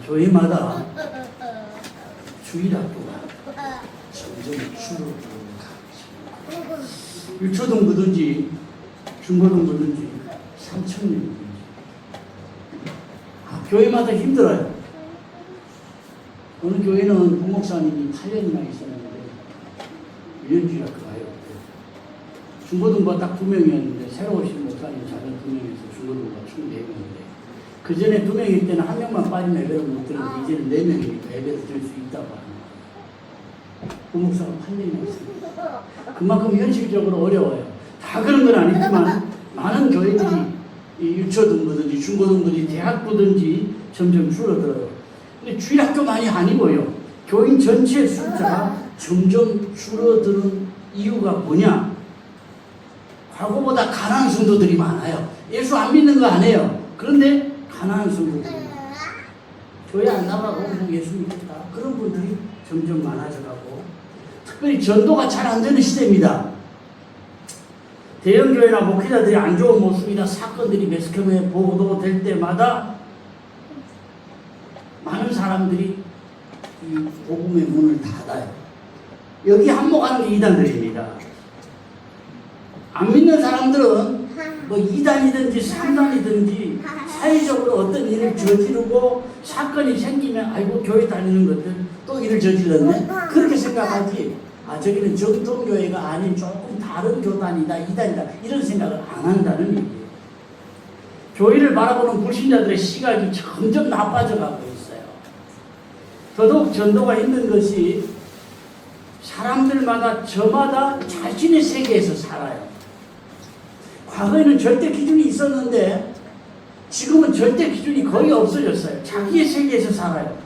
교회마다 주일학교가 점점 줄어들어가고 있습니다. 유초등부든지 중고등부든지 3,000명이든지 교회마다 힘들어요. 어느 교회는 부목사님이 8년이나 있었는데 1년주일 학교가 해요. 중고등부가 딱 2명이었는데 새로 오신 목사님 자녀 2명에서 중고등부가 총 4명인데 그 전에 2명일 때는 1명만 빠지면 예배를 못 드렸는데 이제는 4명이니까 예배를 드릴 수 있다고 합니다. 부목사가 8년이나 있습니다. 그만큼 현실적으로 어려워요. 다 그런 건 아니지만 많은 교회들이 유초등부든지 중고등부든지 대학부든지 점점 줄어들어요. 근데 주일학교만이 아니고요. 교인 전체 숫자가 점점 줄어드는 이유가 뭐냐? 과거보다 가난한 성도들이 많아요. 예수 안 믿는 거 아니에요. 그런데 가난한 성도들이 교회 안 나가고 그냥 예수 믿겠다. 그런 분들이 점점 많아져가고 특별히 전도가 잘 안 되는 시대입니다. 대형교회나 목회자들이 안 좋은 모습이나 사건들이 매스컴에 보도될 때마다 많은 사람들이 이 복음의 문을 닫아요. 여기 한몫하는 게 이단들입니다. 안 믿는 사람들은 뭐 2단이든지 3단이든지 사회적으로 어떤 일을 저지르고 사건이 생기면 아이고 교회 다니는 것들 또 일을 저질렀네 그렇게 생각하지 저기는 정통교회가 아닌 조금 다른 교단이다 2단이다 이런 생각을 안 한다는 얘기예요. 교회를 바라보는 불신자들의 시각이 점점 나빠져가고 있어요. 더더욱 전도가 힘든 것이 사람들마다 저마다 자신의 세계에서 살아요. 과거에는 절대 기준이 있었는데 지금은 절대 기준이 거의 없어졌어요. 자기의 세계에서 살아요.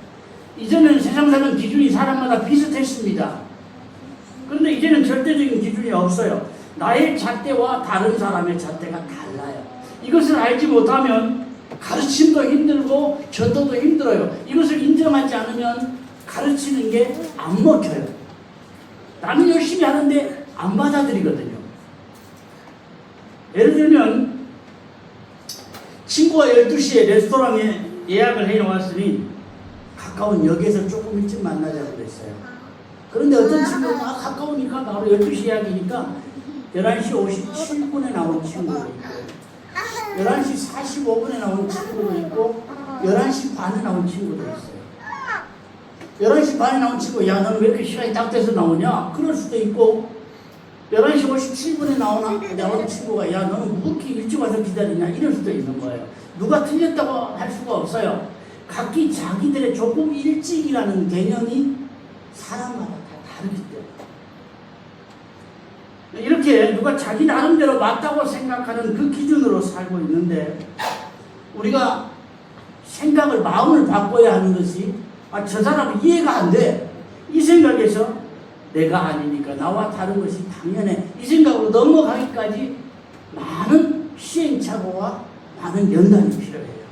이전에는 세상 사는 기준이 사람마다 비슷했습니다. 그런데 이제는 절대적인 기준이 없어요. 나의 잣대와 다른 사람의 잣대가 달라요. 이것을 알지 못하면 가르침도 힘들고 전도도 힘들어요. 이것을 인정하지 않으면 가르치는 게 안 먹혀요. 나는 열심히 하는데 안 받아들이거든요. 예를 들면 친구가 12시에 레스토랑에 예약을 해놓았으니 가까운 역에서 조금 일찍 만나자고 그랬어요. 그런데 어떤 친구는 가까우니까 바로 12시 예약이니까 11시 57분에 나온 친구도 있고 11시 45분에 나온 친구도 있고 11시 반에 나온 친구도 있어요. 11시 반에 나온 친구 야 너는 왜 이렇게 시간이 딱 돼서 나오냐? 그럴 수도 있고 11시 57분에 나오는 친구가 야 너는 뭐 이렇게 일찍 와서 기다리냐? 이럴 수도 있는 거예요. 누가 틀렸다고 할 수가 없어요. 각기 자기들의 조금 일찍이라는 개념이 사람마다 다 다르기 때문에 이렇게 누가 자기 나름대로 맞다고 생각하는 그 기준으로 살고 있는데 우리가 생각을 마음을 바꿔야 하는 것이 저 사람은 이해가 안 돼. 이 생각에서 내가 아니니까 나와 다른 것이 당연해. 이 생각으로 넘어가기까지 많은 시행착오와 많은 연단이 필요해요.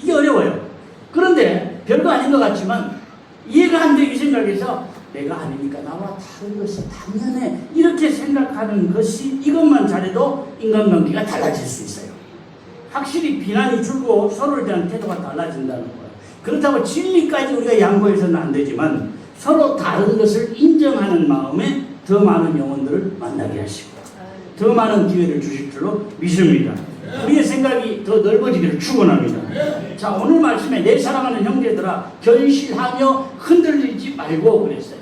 이게 어려워요. 그런데 별거 아닌 것 같지만 이해가 안 되기 생각해서 내가 아니니까 나와 다른 것이 당연해. 이렇게 생각하는 것이 이것만 잘해도 인간관계가 달라질 수 있어요. 확실히 비난이 줄고 서로에 대한 태도가 달라진다는 거예요. 그렇다고 진리까지 우리가 양보해서는 안 되지만 서로 다른 것을 인정하는 마음에 더 많은 영혼들을 만나게 하시고 더 많은 기회를 주실 줄로 믿습니다. 우리의 생각이 더 넓어지기를 축원합니다. 자, 오늘 말씀에 내 사랑하는 형제들아 견실하며 흔들리지 말고 그랬어요.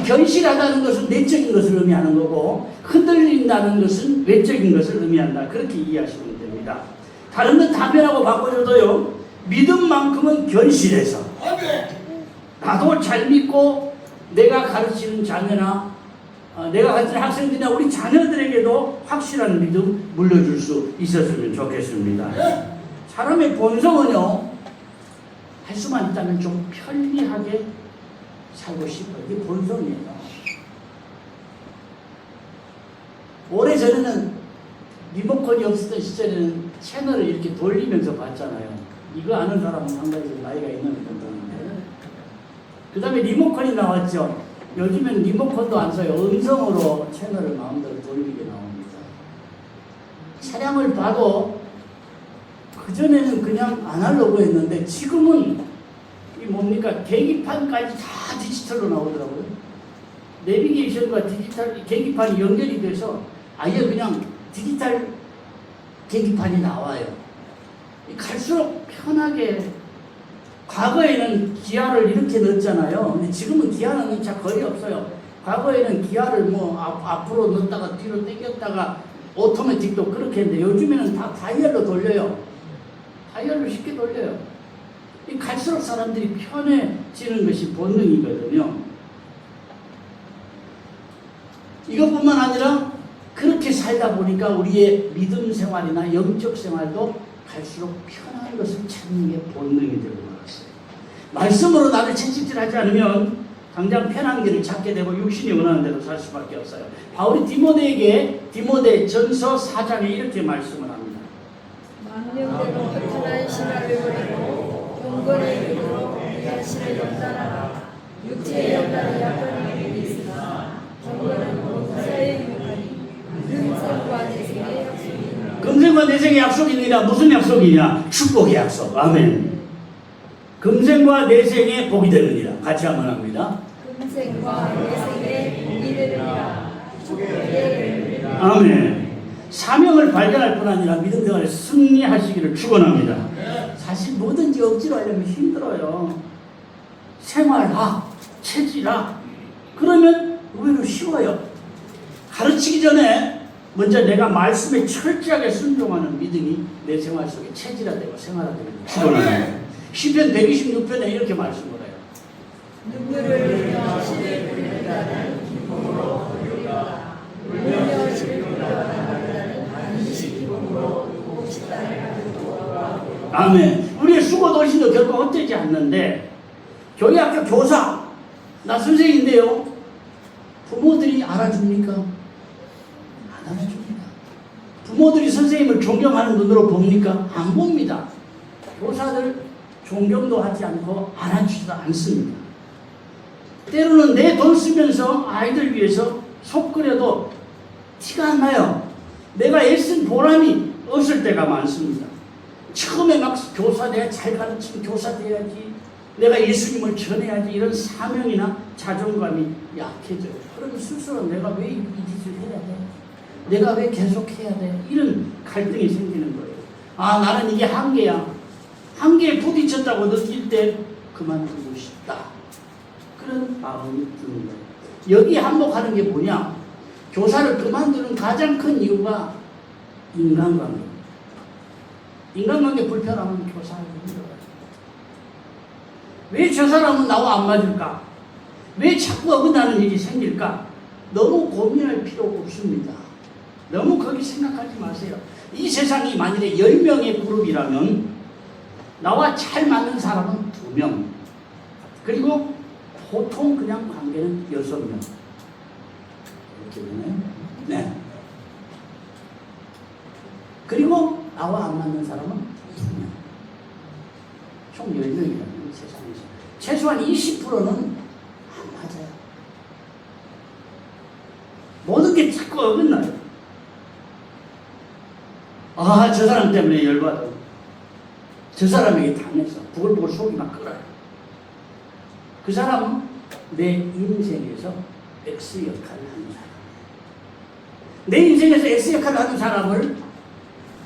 견실하다는 것은 내적인 것을 의미하는 거고 흔들린다는 것은 외적인 것을 의미한다. 그렇게 이해하시면 됩니다. 다른 건 답변하고 바꿔줘도요. 믿음만큼은 견실해서 나도 잘 믿고 내가 가르치는 자녀나 내가 가르치는 학생들이나 우리 자녀들에게도 확실한 믿음 물려줄 수 있었으면 좋겠습니다. 사람의 본성은요. 할 수만 있다면 좀 편리하게 살고 싶어요. 이게 본성이에요. 오래전에는 리모컨이 없었던 시절에는 채널을 이렇게 돌리면서 봤잖아요. 이거 아는 사람은 상당히 나이가 있는 건데. 그 다음에 리모컨이 나왔죠. 요즘엔 리모컨도 안 써요. 음성으로 채널을 마음대로 돌리게 나옵니다. 차량을 봐도 그전에는 그냥 아날로그 했는데 지금은 이 뭡니까? 계기판까지 다 디지털로 나오더라고요. 내비게이션과 디지털 계기판이 연결이 돼서 아예 그냥 디지털 계기판이 나와요. 갈수록 편하게, 과거에는 기아를 이렇게 넣었잖아요. 근데 지금은 기아 넣는 차 거의 없어요. 과거에는 기아를 뭐 앞으로 넣었다가 뒤로 당겼다가 오토매틱도 그렇게 했는데 요즘에는 다 다이얼로 돌려요. 다이얼로 쉽게 돌려요. 갈수록 사람들이 편해지는 것이 본능이거든요. 이것뿐만 아니라 그렇게 살다 보니까 우리의 믿음 생활이나 영적 생활도 갈수록 편한 것을 찾는 게 본능이 되고 말았어요. 말씀으로 나를 채찍질하지 않으면 당장 편한 길을 찾게 되고 육신이 원하는 대로 살 수밖에 없어요. 바울이 디모데에게 디모데 전서 4장에 이렇게 말씀을 합니다. 망령되고 편한 신화를 버리고 경건의 힘으로 자신을 연단하라. 육체의 연단은 약한 일이 있으나 경건은 범사에 유익하니 금생과 내생의 약속이니라. 금생과 내생의 약속이니라. 무슨 약속이냐? 축복의 약속. 아멘. 금생과 내생의 복이 되느니라. 같이 한번 합니다. 금생과 내생의 복이 되느니라. 축복의 되느니라. 아멘. 사명을 발견할 뿐 아니라 믿음 생활에 승리하시기를 축원합니다. 사실 뭐든지 억지로 하려면 힘들어요. 생활학, 체질학 그러면 의외로 쉬워요. 가르치기 전에 먼저 내가 말씀에 철저하게 순종하는 믿음이 내 생활 속에 체질화되고 생활화되는 축원합니다. 시편 126편에 이렇게 말씀을 해요. 눈물을 흘려 시를 뿌리는 자는 기쁨으로 부르리라. 울며 시를 뿌리려는 자는 반드시 기쁨으로 곱시다를 가지고. 아멘. 우리의 수고 도시도 결코 헛되지 않는데 교회 학교 교사, 나 선생인데요. 부모들이 알아줍니까? 안 알아줍니다. 부모들이 선생님을 존경하는 눈으로 봅니까? 안 봅니다. 교사들 존경도 하지 않고 알아주지도 않습니다. 때로는 내 돈 쓰면서 아이들 위해서 속 끓여도 티가 안 나요. 내가 애쓴 보람이 없을 때가 많습니다. 처음에 막 교사 내가 잘 가르치면 교사 돼야지, 내가 예수님을 전해야지 이런 사명이나 자존감이 약해져요. 그러면 스스로 내가 왜 이 짓을 해야 돼? 내가 왜 계속 해야 돼? 이런 갈등이 생기는 거예요. 아, 나는 이게 한계야. 한계에 부딪혔다고 느낄 때 그만두고 싶다. 그런 마음이 드는 거예요. 여기에 한몫하는 게 뭐냐? 교사를 그만두는 가장 큰 이유가 인간관계입니다. 인간관계 불편하면 교사하기 힘들어요. 왜 저 사람은 나와 안 맞을까? 왜 자꾸 어긋나는 일이 생길까? 너무 고민할 필요가 없습니다. 너무 거기 생각하지 마세요. 이 세상이 만일에 10명의 그룹이라면 나와 잘 맞는 사람은 2명, 그리고 보통 그냥 관계는 6명. 이렇게 되나요? 네. 그리고 나와 안 맞는 사람은 2명. 총 10명이라는 세상에서. 최소한 20%는 안 맞아요. 모든 게 자꾸 어긋나요. 아, 저 사람 때문에 열받아. 저 사람에게 당해서 부글부글 속이 막 끓어요. 그 사람은 내 인생에서 X 역할을 하는 사람. 내 인생에서 X 역할을 하는 사람을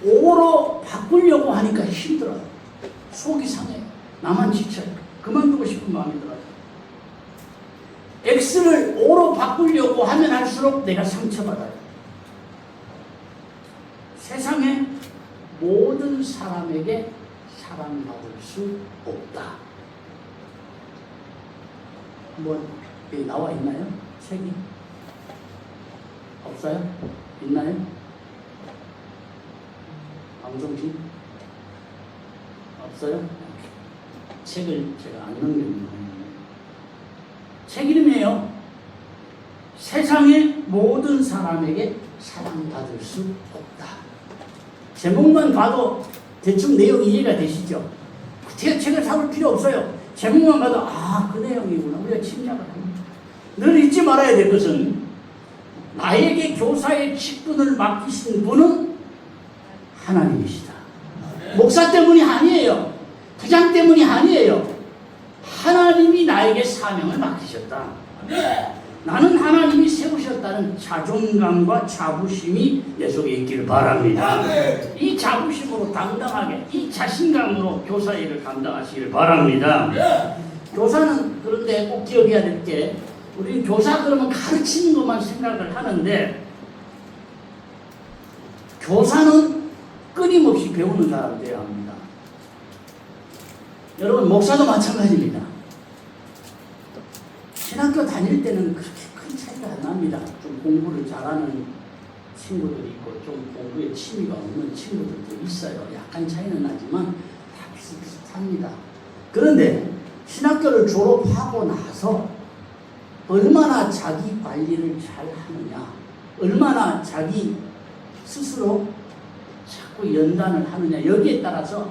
O로 바꾸려고 하니까 힘들어요. 속이 상해요. 나만 지쳐요. 그만두고 싶은 마음이 들어요. X를 O로 바꾸려고 하면 할수록 내가 상처받아요. 세상의 모든 사람에게 사랑받을 수 없다. 한번 여기 나와 있나요? 책이? 없어요? 있나요? 방송팀? 없어요? 책을 제가 안 넘겼네요. 책 이름이에요. 세상의 모든 사람에게 사랑받을 수 없다. 제목만 봐도 대충 내용이 이해가 되시죠? 책을 사볼 필요 없어요. 제목만 봐도 아, 그 내용이구나. 우리가 짐작을 합니다. 늘 잊지 말아야 될 것은 나에게 교사의 직분을 맡기신 분은 하나님이시다. 목사 때문이 아니에요. 부장 때문이 아니에요. 하나님이 나에게 사명을 맡기셨다. 나는 하나님이 세우셨다는 자존감과 자부심이 내 속에 있기를 바랍니다. 이 자부심으로 당당하게, 이 자신감으로 교사 일을 감당하시기를 바랍니다. 교사는 그런데 꼭 기억해야 될 게, 우리 교사 그러면 가르치는 것만 생각을 하는데, 교사는 끊임없이 배우는 사람 되어야 합니다. 여러분, 목사도 마찬가지입니다. 신학교 다닐 때는 그렇게 큰 차이가 안 납니다. 좀 공부를 잘하는 친구들이 있고 좀 공부에 취미가 없는 친구들도 있어요. 약간 차이는 나지만 다 비슷비슷합니다. 그런데 신학교를 졸업하고 나서 얼마나 자기 관리를 잘 하느냐, 얼마나 자기 스스로 자꾸 연단을 하느냐, 여기에 따라서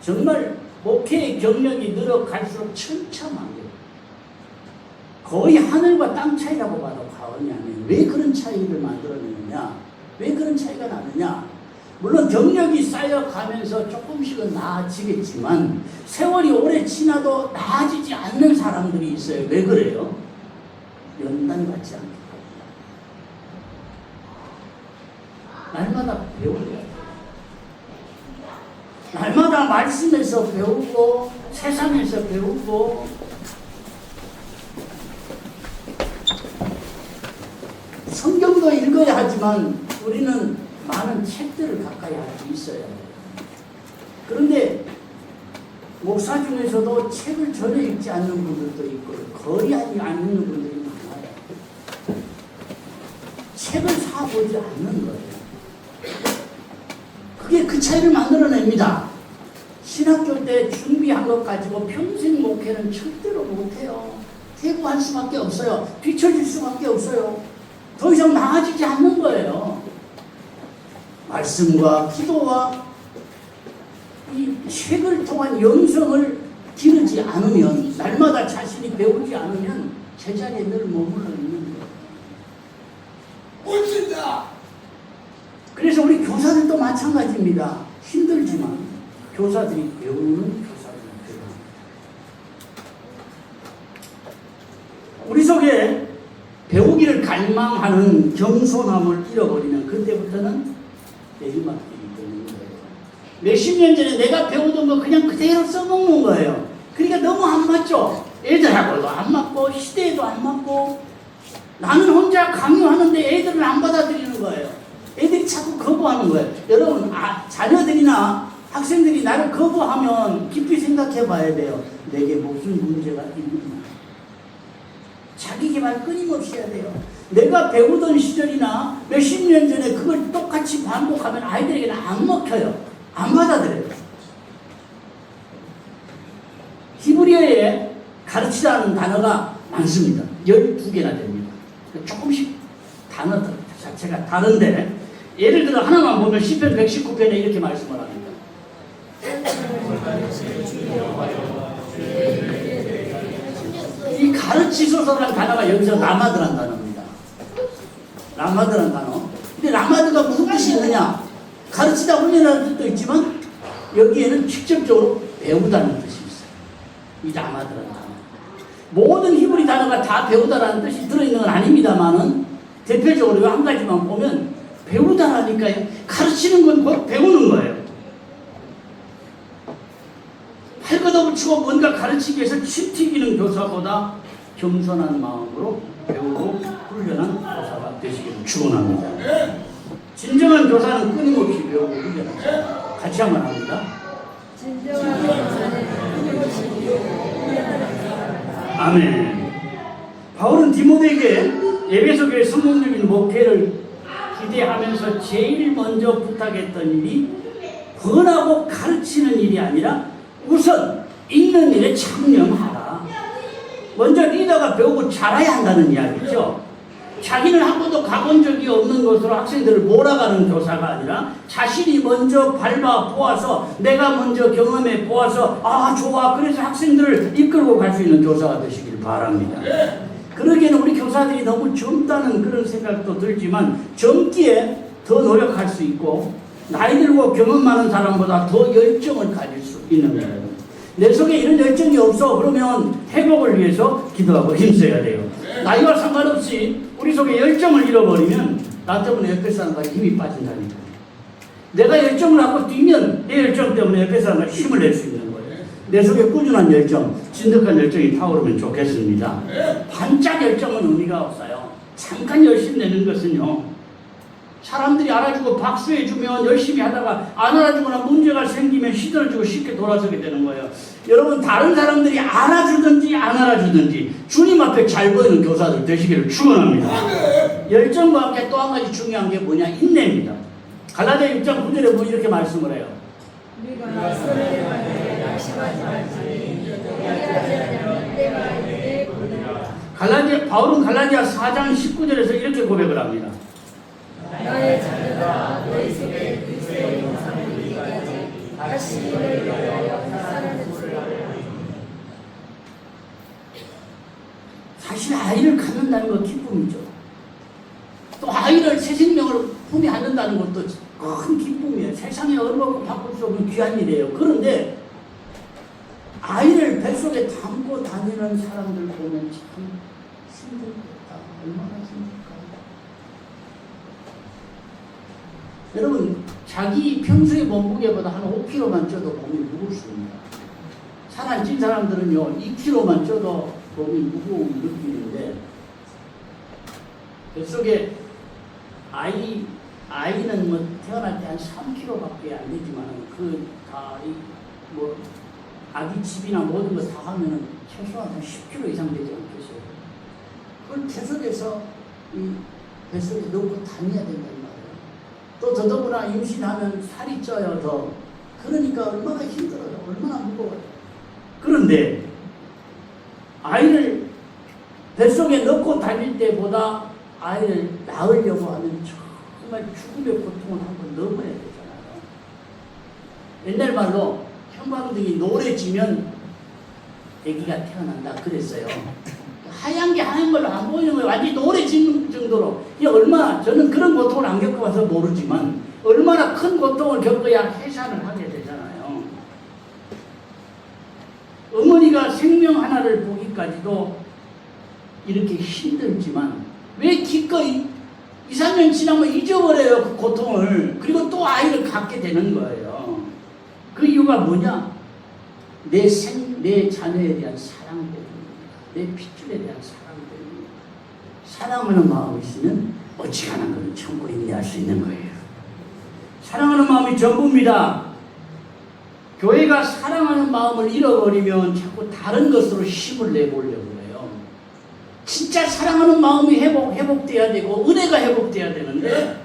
정말 목회의 경력이 늘어갈수록 천차만별, 거의 하늘과 땅 차이라고 봐도 과언이 아니에요. 왜 그런 차이를 만들어내느냐, 왜 그런 차이가 나느냐. 물론 경력이 쌓여가면서 조금씩은 나아지겠지만 세월이 오래 지나도 나아지지 않는 사람들이 있어요. 왜 그래요? 연단받지 않기 때문에. 날마다 배워야 돼요. 날마다 말씀에서 배우고 세상에서 배우고, 성경도 읽어야 하지만 우리는 많은 책들을 가까이 할 수 있어야 돼요. 그런데 목사 중에서도 책을 전혀 읽지 않는 분들도 있고 거의 안 읽는 분들이 많아요. 책을 사보지 않는 거예요. 그게 그 차이를 만들어냅니다. 신학교 때 준비한 것 가지고 평생 목회는 절대로 못해요. 퇴보할 수밖에 없어요. 뒤처질 수밖에 없어요. 더 이상 나아지지 않는 거예요. 말씀과 기도와 이 책을 통한 영성을 기르지 않으면, 날마다 자신이 배우지 않으면 제자리에 늘 머물러 있는 거예요. 멋진다! 그래서 우리 교사들도 마찬가지입니다. 힘들지만 교사들이 배우는 교사들은 배웁니다. 우리 속에 배우기를 갈망하는 겸손함을 잃어버리면 그때부터는 내리막길이 되는 거예요. 몇십 년 전에 내가 배우던 거 그냥 그대로 써먹는 거예요. 그러니까 너무 안 맞죠? 애들하고도 안 맞고 시대에도 안 맞고, 나는 혼자 강요하는데 애들을 안 받아들이는 거예요. 애들이 자꾸 거부하는 거예요. 여러분, 자녀들이나 학생들이 나를 거부하면 깊이 생각해 봐야 돼요. 내게 무슨 문제가 있느냐. 자기 개발 끊임없이 해야 돼요. 내가 배우던 시절이나 몇십 년 전에 그걸 똑같이 반복하면 아이들에게는 안 먹혀요. 안 받아들여요. 히브리어에 가르치라는 단어가 많습니다. 12개나 됩니다. 조금씩 단어 자체가 다른데, 예를 들어 하나만 보면 시편 119편에 이렇게 말씀을 합니다. 이 가르치소서라는 단어가 여기서 라마드라는 단어입니다. 라마드라는 단어. 근데 라마드가 무슨 뜻이 있느냐? 가르치다 훈련하는 뜻도 있지만 여기에는 직접적으로 배우다는 뜻이 있어요. 이 라마드라는 단어. 모든 히브리 단어가 다 배우다라는 뜻이 들어있는 건 아닙니다만은, 대표적으로 한 가지만 보면 배우다라니까요. 가르치는 건 곧 배우는 거예요. 팔 걷어붙이고 뭔가 가르치기 위해서 침 튀기는 교사보다 겸손한 마음으로 배우고 훈련한 교사가 되시기를 축원합니다. 진정한 교사는 끊임없이 배우고 훈련합니다. 같이 한번 합니다. 진정한 교사는 끊임없이 배우고 훈련합니다. 아멘. 바울은 디모데에게 에베소교회 성공적인 목회를 기대하면서 제일 먼저 부탁했던 일이 권하고 가르치는 일이 아니라 우선 읽는 일에 참여하라. 먼저 리더가 배우고 잘해야 한다는 이야기죠. 자기는 한 번도 가본 적이 없는 곳으로 학생들을 몰아가는 교사가 아니라 자신이 먼저 밟아 보아서, 내가 먼저 경험해 보아서 아 좋아, 그래서 학생들을 이끌고 갈 수 있는 교사가 되시길 바랍니다. 그러기에는 우리 교사들이 너무 젊다는 그런 생각도 들지만 젊기에 더 노력할 수 있고, 나이 들고 경험 많은 사람보다 더 열정을 가질 수 있는 거예요. 내 속에 이런 열정이 없어. 그러면 회복을 위해서 기도하고 힘써야 돼요. 나이와 상관없이 우리 속에 열정을 잃어버리면 나 때문에 옆에 사람과 힘이 빠진다니까. 내가 열정을 갖고 뛰면 내 열정 때문에 옆에 사람과 힘을 낼 수 있는 거예요. 내 속에 꾸준한 열정, 진득한 열정이 타오르면 좋겠습니다. 반짝 열정은 의미가 없어요. 잠깐 열심 내는 것은요, 사람들이 알아주고 박수해주면 열심히 하다가 안 알아주거나 문제가 생기면 시들어지고 쉽게 돌아서게 되는 거예요. 여러분, 다른 사람들이 알아주든지 안 알아주든지 주님 앞에 잘 보이는 교사들 되시기를 축원합니다. 열정과 함께 또 한 가지 중요한 게 뭐냐? 인내입니다. 갈라디아 6장 9절에 보면 이렇게 말씀을 해요. 우리가 서로에 관해 낙심하지 말지니 약하지 않으면 때가 이르되 곤란하다. 바울은 갈라디아 4장 19절에서 이렇게 고백을 합니다. 나의 자녀들아 너희 속에 그리스도의 영상을 이기까지 다시 너희를 위하여 살아는 사실 아이를 갖는다는 건 기쁨이죠. 또 아이를 새 생명을 품에 안는다는 것도 큰 기쁨이에요. 세상에 얼마고 바꿀 수 없는 귀한 일이에요. 그런데 아이를 뱃속에 담고 다니는 사람들 보면 참 힘들겠다. 얼마나 힘들까. 여러분, 자기 평소의 몸무게보다 한 5kg만 쪄도 몸이 무겁습니다. 살 안 찐 사람들은요 2kg만 쪄도 몸이 무거움을 느끼는데, 뱃속에 아이는 뭐 태어날 때 한 3kg밖에 안 되지만 뭐 아기 집이나 모든 거 다 하면은 최소한 한 10kg 이상 되지 않겠어요? 그걸 태석에서 이 뱃속에 넣고 다녀야 된단 말이에요. 또 더더구나 임신하면 살이 쪄요 더. 그러니까 얼마나 힘들어요. 얼마나 무거워요. 그런데 아이를 뱃속에 넣고 다닐 때보다 아이를 낳으려고 하면 정말 죽음의 고통을 한번 넘어야 되잖아요. 옛날 말로 형광등이 노래지면 아기가 태어난다 그랬어요. 하얀 게 하얀 걸로 안 보이는 거예요. 완전히 노래지는 정도로. 이게 얼마나, 저는 그런 고통을 안 겪어봐서 모르지만 얼마나 큰 고통을 겪어야 해산을 하게 되잖아요. 어머니가 생명 하나를 보기까지도 이렇게 힘들지만 왜 기꺼이 2, 3년 지나면 잊어버려요, 그 고통을. 그리고 또 아이를 갖게 되는 거예요. 그 이유가 뭐냐? 내 자녀에 대한 사랑 때문입니다. 내 핏줄에 대한 사랑 때문입니다. 사랑하는 마음이 있으면 어지간한 것을 참고 인내할 수 있는 거예요. 사랑하는 마음이 전부입니다. 교회가 사랑하는 마음을 잃어버리면 자꾸 다른 것으로 힘을 내보려고 해요. 진짜 사랑하는 마음이 회복돼야 되고 은혜가 회복돼야 되는데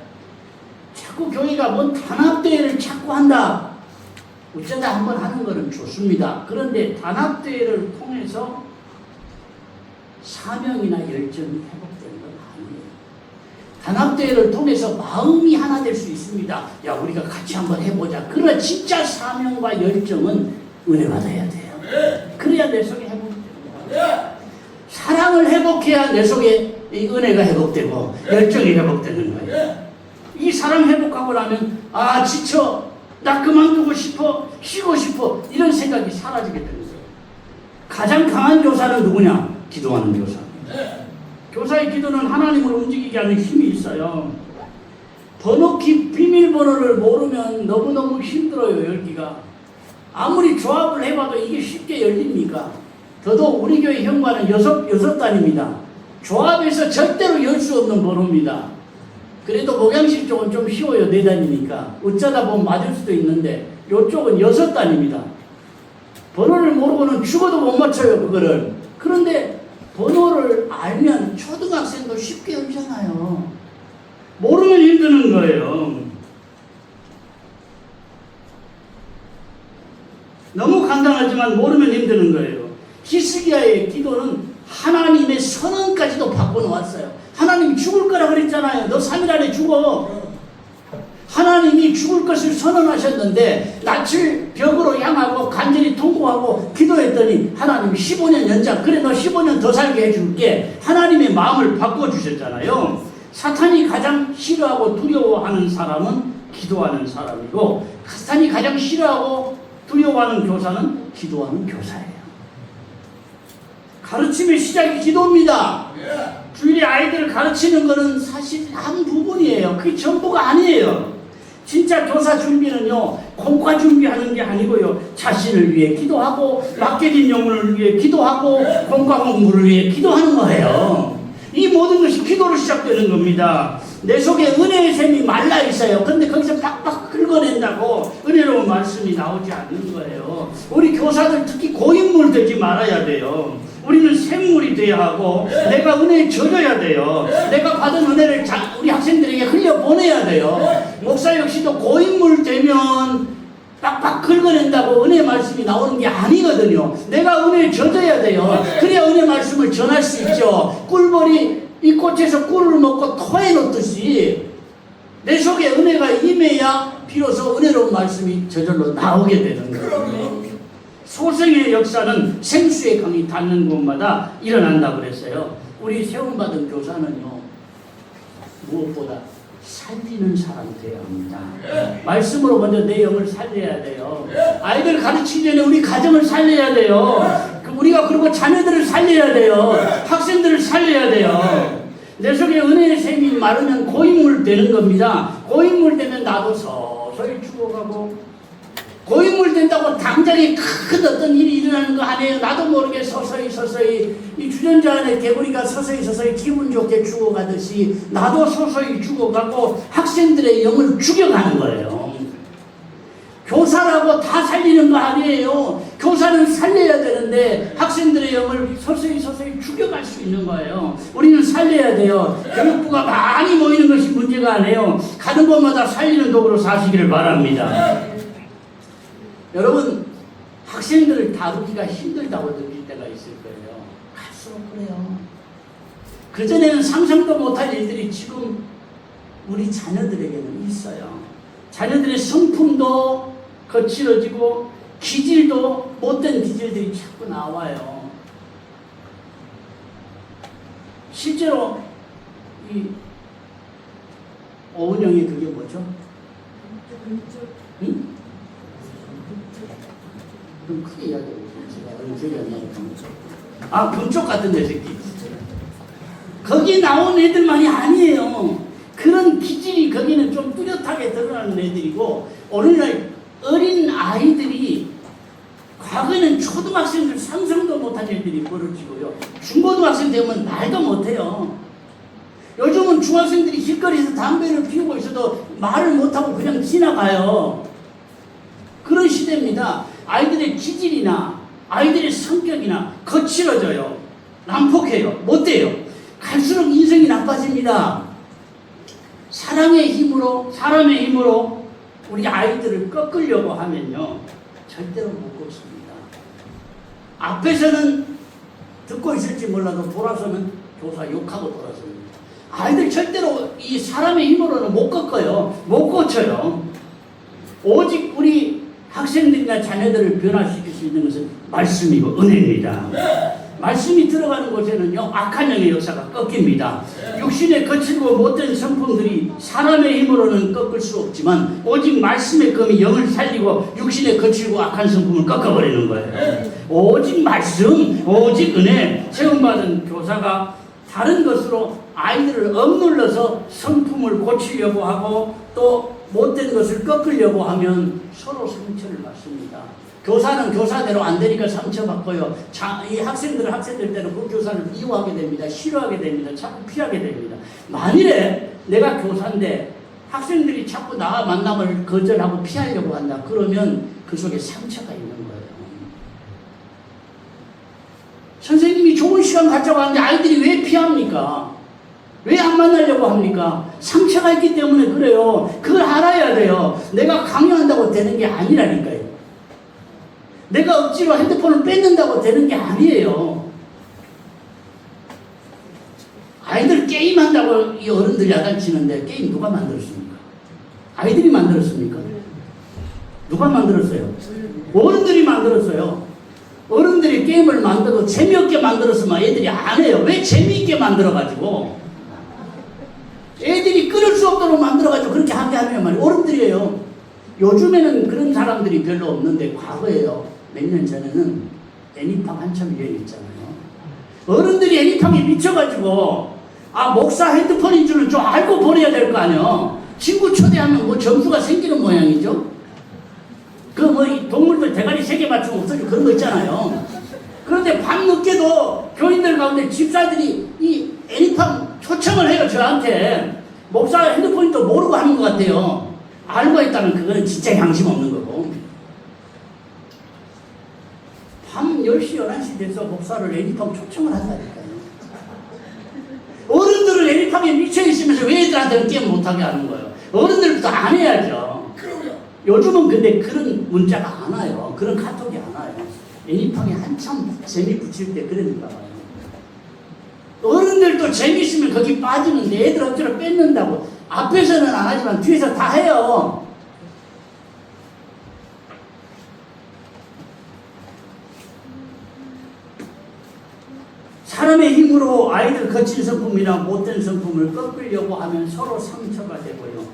자꾸 교회가 뭔 단합대회를 자꾸 한다. 어쩌다 한번 하는 것은 좋습니다. 그런데 단합대회를 통해서 사명이나 열정이 회복되는 건 아니에요. 단합대회를 통해서 마음이 하나 될 수 있습니다. 야, 우리가 같이 한번 해보자. 그러나 진짜 사명과 열정은 은혜 받아야 돼요. 그래야 내 속에 회복되는 거예요. 사랑을 회복해야 내 속에 이 은혜가 회복되고 열정이 회복되는 거예요. 이 사랑 회복하고 나면 아, 지쳐. 나 그만두고 싶어. 쉬고 싶어. 이런 생각이 사라지게 되는 거예요. 가장 강한 교사는 누구냐? 기도하는 교사. 교사의 기도는 하나님을 움직이게 하는 힘이 있어요. 번호키 비밀번호를 모르면 너무너무 힘들어요, 열기가. 아무리 조합을 해봐도 이게 쉽게 열립니까? 더더욱 우리 교회 현관은 6단입니다. 조합해서 절대로 열 수 없는 번호입니다. 그래도 목양실 쪽은 좀 쉬워요, 4단이니까. 어쩌다 보면 맞을 수도 있는데 이쪽은 6단입니다. 번호를 모르고는 죽어도 못 맞춰요, 그거를. 그런데 번호를 알면 초등학생도 쉽게 열잖아요. 모르면 힘드는 거예요. 너무 간단하지만 모르면 힘드는 거예요. 히스기야의 기도는 하나님의 선언까지도 바꿔놓았어요. 하나님이 죽을 거라 그랬잖아요. 너 3일 안에 죽어. 하나님이 죽을 것을 선언하셨는데 낯을 벽으로 향하고 간절히 통곡하고 기도했더니 하나님이 15년 연장, 그래 너 15년 더 살게 해줄게. 하나님의 마음을 바꿔주셨잖아요. 사탄이 가장 싫어하고 두려워하는 사람은 기도하는 사람이고, 사탄이 가장 싫어하고 두려워하는 교사는 기도하는 교사예요. 가르침의 시작이 기도입니다. 주일에 아이들을 가르치는 것은 사실 한 부분이에요. 그게 전부가 아니에요. 진짜 교사 준비는요, 공과 준비하는 게 아니고요, 자신을 위해 기도하고 맡겨진 영혼을 위해 기도하고 공과 공부를 위해 기도하는 거예요. 이 모든 것이 기도로 시작되는 겁니다. 내 속에 은혜의 샘이 말라 있어요. 근데 거기서 빡빡 긁어낸다고 은혜로운 말씀이 나오지 않는 거예요. 우리 교사들 특히 고인물 되지 말아야 돼요. 우리는 샘물이 돼야 하고, 내가 은혜에 젖어야 돼요. 내가 받은 은혜를 우리 학생들에게 흘려보내야 돼요. 목사 역시도 고인물 되면 빡빡 긁어낸다고 은혜 말씀이 나오는 게 아니거든요. 내가 은혜에 젖어야 돼요. 그래야 은혜 말씀을 전할 수 있죠. 꿀벌이 이 꽃에서 꿀을 먹고 토해 놓듯이 내 속에 은혜가 임해야 비로소 은혜로운 말씀이 저절로 나오게 되는 거예요. 소생의 역사는 생수의 강이 닿는 곳마다 일어난다고 그랬어요. 우리 세움받은 교사는요, 무엇보다 살리는 사람 되어야 합니다. 말씀으로 먼저 내 영을 살려야 돼요. 아이들 가르치기 전에 우리 가정을 살려야 돼요. 우리가 그리고 자녀들을 살려야 돼요. 학생들을 살려야 돼요. 내 속에 은혜의 샘이 마르면 고인물 되는 겁니다. 고인물 되면 나도 서서히 죽어가고, 고인물 된다고 당장에 큰 어떤 일이 일어나는 거 아니에요. 나도 모르게 서서히 이 주전자 안에 개구리가 서서히 기분 좋게 죽어가듯이 나도 서서히 죽어가고 학생들의 영을 죽여가는 거예요. 교사라고 다 살리는 거 아니에요. 교사는 살려야 되는데 학생들의 영을 서서히 죽여갈 수 있는 거예요. 우리는 살려야 돼요. 교육부가 많이 모이는 것이 문제가 아니에요. 가는 곳마다 살리는 도구로 사시기를 바랍니다. 여러분, 학생들을 다루기가 힘들다고 느낄 때가 있을 거예요. 갈수록 그래요. 그전에는 상상도 못할 일들이 지금 우리 자녀들에게는 있어요. 자녀들의 성품도 거칠어지고 기질도 못된 기질들이 자꾸 나와요. 실제로 이 오은영의 그게 뭐죠? 응? 좀 크게 이야기해보세요. 제가 기억이 안 나요. 금쪽 같은 내 새끼. 거기 나온 애들만이 아니에요. 그런 기질이 거기는 좀 뚜렷하게 드러나는 애들이고, 오늘날 어린 아이들이, 과거에는 초등학생들 상상도 못한 애들이 벌어지고요, 중고등학생 되면 말도 못해요. 요즘은 중학생들이 길거리에서 담배를 피우고 있어도 말을 못하고 그냥 지나가요. 그런 시대입니다. 아이들의 기질이나 아이들의 성격이나 거칠어져요. 난폭해요. 못돼요. 갈수록 인생이 나빠집니다. 사랑의 힘으로, 사람의 힘으로 우리 아이들을 꺾으려고 하면요, 절대로 못 꺾습니다. 앞에서는 듣고 있을지 몰라도 돌아서는 교사 욕하고 돌아섭니다. 아이들 절대로 이 사람의 힘으로는 못 꺾어요. 못 고쳐요. 오직 우리 학생들이나 자녀들을 변화시킬 수 있는 것은 말씀이고 은혜입니다. 말씀이 들어가는 곳에는요, 악한 영의 역사가 꺾입니다. 육신의 거칠고 못된 성품들이 사람의 힘으로는 꺾을 수 없지만, 오직 말씀의 검이 영을 살리고 육신의 거칠고 악한 성품을 꺾어버리는 거예요. 오직 말씀, 오직 은혜. 체험받은 교사가 다른 것으로 아이들을 억눌러서 성품을 고치려고 하고 또 못된 것을 꺾으려고 하면 서로 상처를 받습니다. 교사는 교사대로 안 되니까 상처받고요. 이 학생들은 학생들대로 그 교사를 미워하게 됩니다. 싫어하게 됩니다. 자꾸 피하게 됩니다. 만일에 내가 교사인데 학생들이 자꾸 나와 만남을 거절하고 피하려고 한다. 그러면 그 속에 상처가 있는 거예요. 선생님이 좋은 시간 갖자고 하는데 아이들이 왜 피합니까? 왜 안 만나려고 합니까? 상처가 있기 때문에 그래요. 그걸 알아야 돼요. 내가 강요한다고 되는 게 아니라니까요. 내가 억지로 핸드폰을 뺏는다고 되는 게 아니에요. 아이들 게임한다고 이 어른들 야단치는데 게임 누가 만들었습니까? 아이들이 만들었습니까? 누가 만들었어요? 어른들이 만들었어요. 어른들이 게임을 만들고 재미없게 만들었으면 애들이 안 해요. 왜 재미있게 만들어가지고? 애들이 끊을 수 없도록 만들어가지고 그렇게 하게 하면 말이에요. 어른들이에요. 요즘에는 그런 사람들이 별로 없는데 과거에요. 몇 년 전에는 애니팡 한참 유행했잖아요. 어른들이 애니팡에 미쳐가지고 목사 핸드폰인 줄은 좀 알고 보내야 될 거 아니에요. 친구 초대하면 뭐 점수가 생기는 모양이죠. 그 뭐 동물들 대가리 3개 맞추면 없어지고 그런 거 있잖아요. 그런데 밤늦게도 교인들 가운데 집사들이 이 애니팡 초청을 해요. 저한테. 목사 핸드폰도 모르고 하는 것 같아요. 알고 있다면 그거는 진짜 양심 없는 거고. 밤 10시, 11시 돼서 목사를 애니팡 초청을 한다니까요. 어른들은 애니팡에 미쳐있으면서 왜 애들한테는 게임 못하게 하는 거예요? 어른들도 안 해야죠. 요즘은 근데 그런 문자가 안 와요. 그런 카톡이 안 와요. 애니팡에 한참 재미 붙일 때 그러니까 와요. 어른들도 재미있으면 거기 빠지는데 애들 억지로 뺏는다고. 앞에서는 안 하지만 뒤에서 다 해요. 사람의 힘으로 아이들 거친 성품이나 못된 성품을 꺾으려고 하면 서로 상처가 되고요.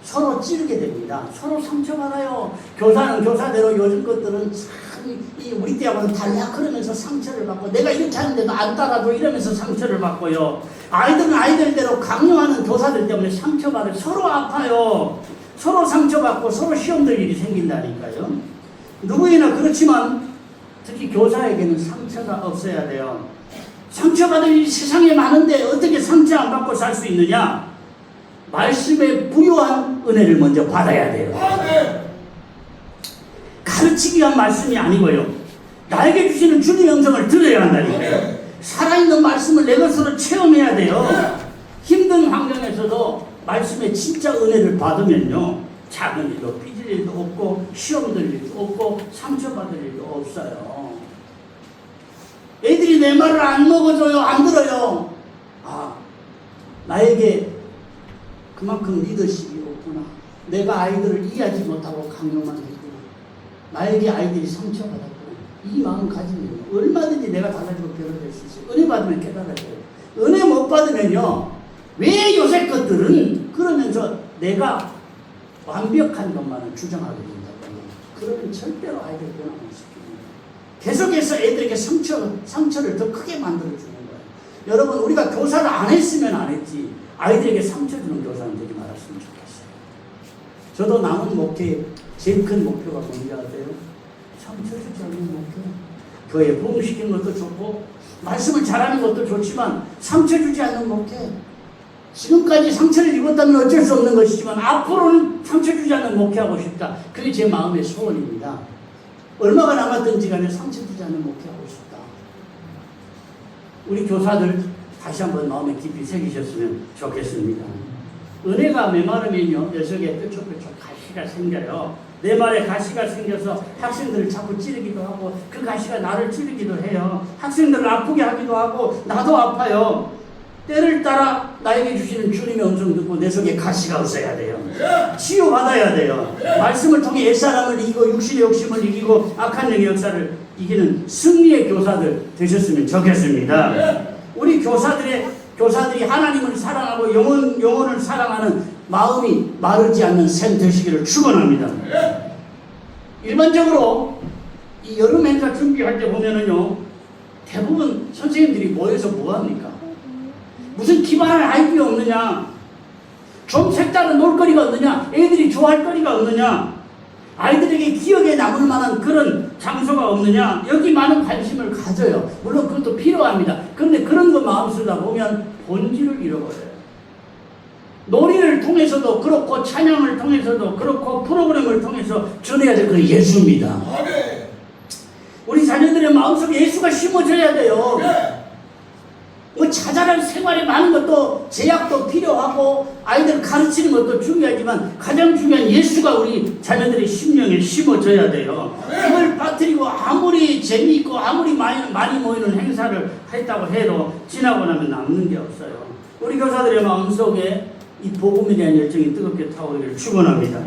서로 찌르게 됩니다. 서로 상처받아요. 교사는 교사대로 요즘 것들은 참 우리 때하고는 달라 그러면서 상처를 받고 내가 이렇게 하는데도 안 따라줘 이러면서 상처를 받고요. 아이들은 아이들대로 강요하는 교사들 때문에 상처받아요. 서로 아파요. 서로 상처받고 서로 시험 들 일이 생긴다니까요. 누구이나 그렇지만 특히 교사에게는 상처가 없어야 돼요. 상처받을 일이 세상에 많은데 어떻게 상처 안 받고 살 수 있느냐? 말씀에 부요한 은혜를 먼저 받아야 돼요. 가르치기 위한 말씀이 아니고요. 나에게 주시는 주님의 음성을 들어야 한다니까요. 살아있는 말씀을 내 것으로 체험해야 돼요. 힘든 환경에서도 말씀에 진짜 은혜를 받으면요. 작은 일도 삐질 일도 없고 시험 들 일도 없고 상처받을 일도 없어요. 애들이 내 말을 안 먹어줘요. 안 들어요. 나에게 그만큼 리더십이 없구나. 내가 아이들을 이해하지 못하고 강요만 했구나. 나에게 아이들이 상처받았구나. 이 마음 가지면 얼마든지 내가 달라지고 변화될 수 있어요. 은혜 받으면 깨달아져요. 은혜 못 받으면요. 왜 요새 것들은 그러면서 내가 완벽한 것만을 주장하게 된다고요. 그러면 절대로 아이들 변화 못 시킵니다. 계속해서 애들에게 상처를 더 크게 만들어주는 거예요. 여러분 우리가 교사를 안 했으면 안 했지 아이들에게 상처 주는 교사는 되지 말았으면 좋겠어요. 저도 남은 목회의 제일 큰 목표가 뭔지 아세요? 상처 주지 않는 목표. 교회 부흥시키는 것도 좋고 말씀을 잘하는 것도 좋지만 상처 주지 않는 목회. 지금까지 상처를 입었다면 어쩔 수 없는 것이지만 앞으로는 상처 주지 않는 목회하고 싶다. 그게 제 마음의 소원입니다. 얼마가 남았든지 간에 상처 주지 않는 목회하고 싶다. 우리 교사들 다시 한번 마음에 깊이 새기셨으면 좋겠습니다. 은혜가 메마르면요 녀석에 뾰족뾰족 가시가 생겨요. 내 말에 가시가 생겨서 학생들을 자꾸 찌르기도 하고 그 가시가 나를 찌르기도 해요. 학생들을 아프게 하기도 하고 나도 아파요. 때를 따라 나에게 주시는 주님의 음성 듣고 내 속에 가시가 없어야 돼요. 치유받아야 돼요. 말씀을 통해 옛사람을 이기고 육신의 욕심을 이기고 악한 영의 역사를 이기는 승리의 교사들 되셨으면 좋겠습니다. 우리 교사들이 하나님을 사랑하고 영혼을 사랑하는 마음이 마르지 않는 샘 되시기를 축원합니다. 일반적으로 이 여름 행사 준비할 때 보면은요 대부분 선생님들이 모여서 뭐 합니까? 무슨 기발한 아이디어 없느냐? 좀 색다른 놀거리가 없느냐? 애들이 좋아할 거리가 없느냐? 아이들에게 기억에 남을 만한 그런 장소가 없느냐? 여기 많은 관심을 가져요. 물론 그것도 필요합니다. 그런데 그런 거 마음 쓰다 보면 본질을 잃어버려요. 놀이를 통해서도 그렇고 찬양을 통해서도 그렇고 프로그램을 통해서 전해야 될 그 예수입니다. 우리 자녀들의 마음속에 예수가 심어져야 돼요. 뭐 자잘한 생활에 많은 것도 제약도 필요하고 아이들 가르치는 것도 중요하지만 가장 중요한 예수가 우리 자녀들의 심령에 심어져야 돼요. 이걸 빠뜨리고 아무리 재미있고 아무리 많이 모이는 행사를 했다고 해도 지나고 나면 남는 게 없어요. 우리 교사들의 마음속에 이 복음에 대한 열정이 뜨겁게 타오르기를 축원합니다.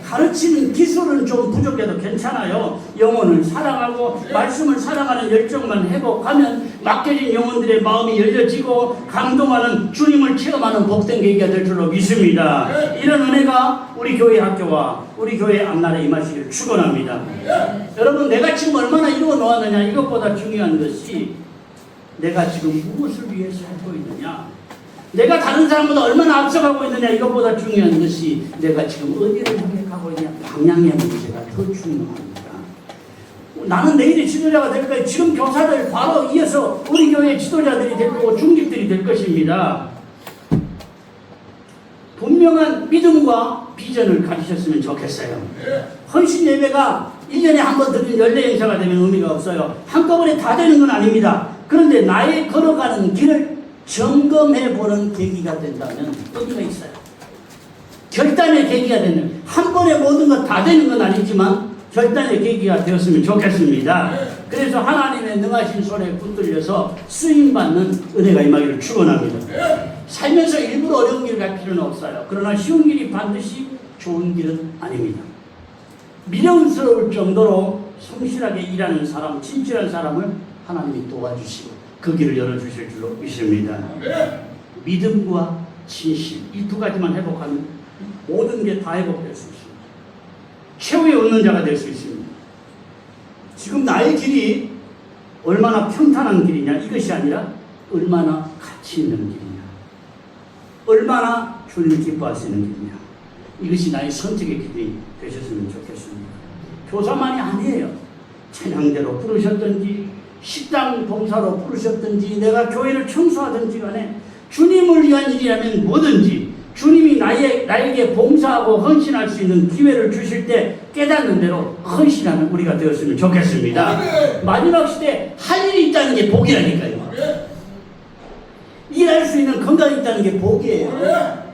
가르치는 기술은 좀 부족해도 괜찮아요. 영혼을 사랑하고 말씀을 사랑하는 열정만 회복하면 맡겨진 영혼들의 마음이 열려지고 감동하는 주님을 체험하는 복된 계기가 될 줄로 믿습니다. 이런 은혜가 우리 교회 학교와 우리 교회 앞날에 임하시기를 축원합니다. 여러분, 내가 지금 얼마나 이루어 놓았느냐, 이것보다 중요한 것이 내가 지금 무엇을 위해 살고 있느냐, 내가 다른 사람보다 얼마나 앞서가고 있느냐, 이것보다 중요한 것이 내가 지금 어디를 향해 가고 있냐, 방향의 문제가 더 중요합니다. 나는 내일의 지도자가 될 거예요. 지금 교사들 바로 이어서 우리 교회 지도자들이 될 거고 중직들이 될 것입니다. 분명한 믿음과 비전을 가지셨으면 좋겠어요. 헌신 예배가 1년에 한 번 드리는 연례 행사가 되면 의미가 없어요. 한꺼번에 다 되는 건 아닙니다. 그런데 나의 걸어가는 길을 점검해보는 계기가 된다면 의미가 있어요. 결단의 계기가 되는, 한 번에 모든 것 다 되는 건 아니지만 결단의 계기가 되었으면 좋겠습니다. 그래서 하나님의 능하신 손에 붙들려서 쓰임받는 은혜가 임하기를 축원합니다. 살면서 일부러 어려운 길을 갈 필요는 없어요. 그러나 쉬운 길이 반드시 좋은 길은 아닙니다. 미련스러울 정도로 성실하게 일하는 사람, 진실한 사람을 하나님이 도와주시고 그 길을 열어주실 줄로 믿습니다. 믿음과 진실, 이 두 가지만 회복하면 모든 게 다 회복될 수 있습니다. 최후의 얻는 자가 될 수 있습니다. 지금 나의 길이 얼마나 평탄한 길이냐, 이것이 아니라 얼마나 가치 있는 길이냐, 얼마나 주님을 기뻐할 수 있는 길이냐, 이것이 나의 선택의 길이 되셨으면 좋겠습니다. 교사만이 아니에요. 찬양대로 부르셨든지 식당 봉사로 부르셨든지 내가 교회를 청소하든지 간에 주님을 위한 일이라면 뭐든지 주님이 나에게 봉사하고 헌신할 수 있는 기회를 주실 때 깨닫는 대로 헌신하는 우리가 되었으면 좋겠습니다. 마지막 시대에 할 일이 있다는 게 복이라니까요. 일할 수 있는 건강이 있다는 게 복이에요.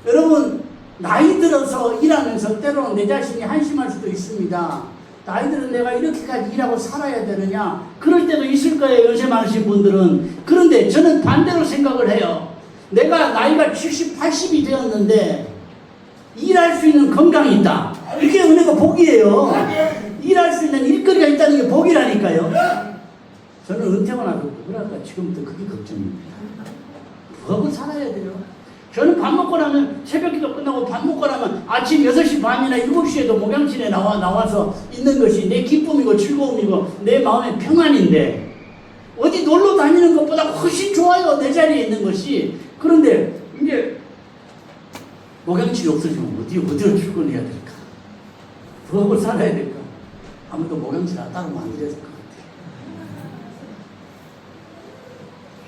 여러분, 나이 들어서 일하면서 때로는 내 자신이 한심할 수도 있습니다. 나이 들은 내가 이렇게까지 일하고 살아야 되느냐, 그럴 때도 있을 거예요, 연세 많으신 분들은. 그런데 저는 반대로 생각을 해요. 내가 나이가 70, 80이 되었는데 일할 수 있는 건강이 있다, 이게 은혜가 복이에요. 일할 수 있는 일거리가 있다는 게 복이라니까요. 저는 은퇴가 나서 그럴까 지금부터 그게 걱정입니다. 뭐하고 살아야 돼요? 저는 밥 먹고 나면, 새벽기도 끝나고 밥 먹고 나면 아침 6시 반이나 7시에도 목양실에 나와서 있는 것이 내 기쁨이고 즐거움이고 내 마음의 평안인데, 어디 놀러 다니는 것보다 훨씬 좋아요, 내 자리에 있는 것이. 그런데 이제 목양실이 없어지면 어디로 출근해야 될까? 뭐하고 살아야 될까? 아무도 목양실 따로 만들어야 될 것 같아요.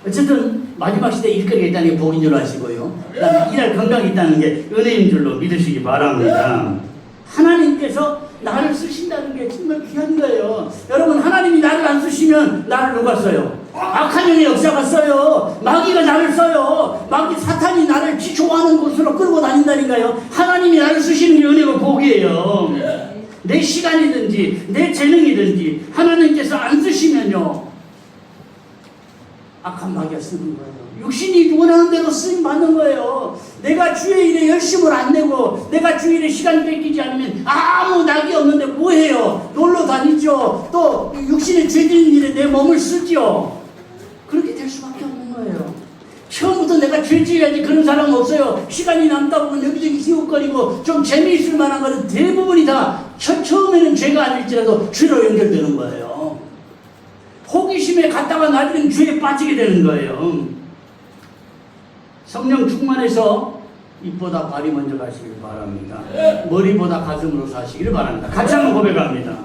어쨌든 마지막 시대에 일거리가 있다는 게 복인 줄 아시고요, 그 다음에 일할 건강이 있다는 게 은혜인 줄로 믿으시기 바랍니다. 하나님께서 나를 쓰신다는 게 정말 귀한 거예요. 여러분, 하나님이 나를 안 쓰시면 나를 누가 써요? 악한 영의 역사가 써요. 마귀가 나를 써요. 마귀 사탄이 나를 좋아하는 곳으로 끌고 다닌다니까요. 하나님이 나를 쓰시는 게 은혜고 복이에요. 내 시간이든지 내 재능이든지 하나님께서 안 쓰시면요, 악한 마귀가 쓰는 거예요. 육신이 원하는 대로 쓰임 받는 거예요. 내가 주의 일에 열심을 안 내고 내가 주의 일에 시간 뺏기지 않으면 아무 낙이 없는데 뭐해요? 놀러 다니죠. 또 육신의 죄짓는 일에 내 몸을 쓰죠. 그렇게 될 수밖에 없는 거예요. 처음부터 내가 죄 지어야지 그런 사람은 없어요. 시간이 남다 보면 여기저기 희웃거리고 좀 재미있을 만한 거는 대부분이 다 처음에는 죄가 아닐지라도 죄로 연결되는 거예요. 호기심에 갔다가 나중에 죄에 빠지게 되는 거예요. 성령 충만해서 입보다 발이 먼저 가시길 바랍니다. 머리보다 가슴으로 사시길 바랍니다. 같이 한번 고백합니다.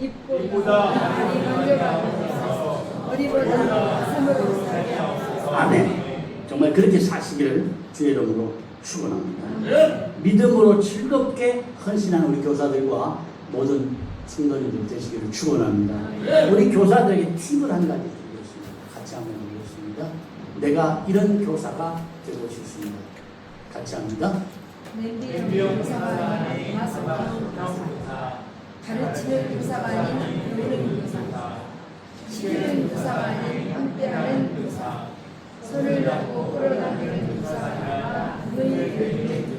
입보다 발이 먼저 가서 머리보다 가슴으로 사시옵소서. 아멘. 정말 그렇게 사시기를 주의 이름으로 축원합니다. 믿음으로 즐겁게 헌신하는 우리 교사들과 모든 성도님들 되시기를 축원합니다. 우리 교사들에게 팁을 한 가지 드리겠습니다. 같이 한번 드리겠습니다. 내가 이런 교사가 되고 싶습니다. 같이 합니다. 냄비형 교사가 아닌 마스크형 교사, 가르치는 교사가 아닌 배우는 교사, 시키는 교사가 아닌 함께하는 교사, 손을 잡고 끌어당기는 유사가 너희에게